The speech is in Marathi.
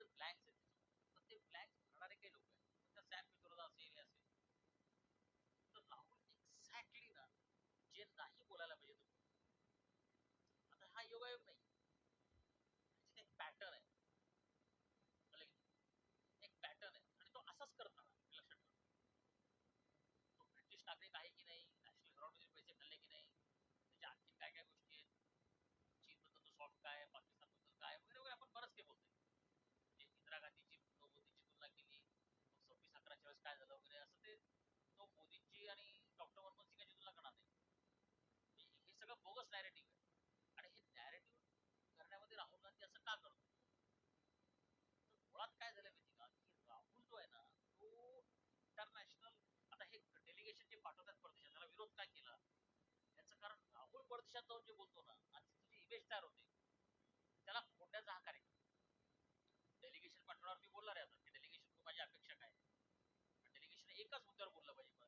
ब्लँक्स आहेत त्याच्यामध्ये. तर ते ब्लँक्स भरणारे काही लोक आहेत. तर सॅम पित्रोदा असेल हे असेल. तर राहुल एक्झॅक्टली ना जे नाही बोलायला पाहिजे तो आता हा योगायोग नाही. ह्याच्यात एक पॅटर्न आहे. कळलं की नाही? एक पॅटर्न आहे आणि तो असाच करत राहणार. हे लक्षात ठेवा. तो ब्रिटिश नागरिक आहे की नाही, नॅशनल हेरॉल्डचे पैसे खाल्ले की नाही, त्याच्या आणखीन काय काय गोष्टी आहेत, चीनबद्दल तो सॉफ्ट काय आहे, पाकिस्तानबद्दल काय वगैरे वगैरे आपण बरंच काही बोलतोय. म्हणजे इंदिरा गांधीची मोदींची तुलना केली, मग 26/11च्या वेळेस काय झालं वगैरे असं ते तो मोदींची आणि डॉक्टर मनमोहन सिंगांची तुलना करणार नाही. हे सगळं बोगस नॅरेटिव्ह आहे आणि हे नॅरेटिव्ह करण्यामध्ये राहुल गांधी असं का करतो? तर मुळात काय झालं माहिती का की राहुल जो आहे ना तो इंटरनॅशनल आता हे डेलिगेशन जे पाठवतात परदेशात त्याला विरोध काय केला याचं कारण राहुल परदेशात जाऊन जे बोलतो ना आणि तिची जी इमेज तयार होते त्याला फोडण्याचा हा कार्यक्रम डेलिगेशन पाठवणार मी बोलणार आहे आता की डेलिगेशन माझी अपेक्षा काय डेलिगेशन एकाच मुद्द्यावर बोललं पाहिजे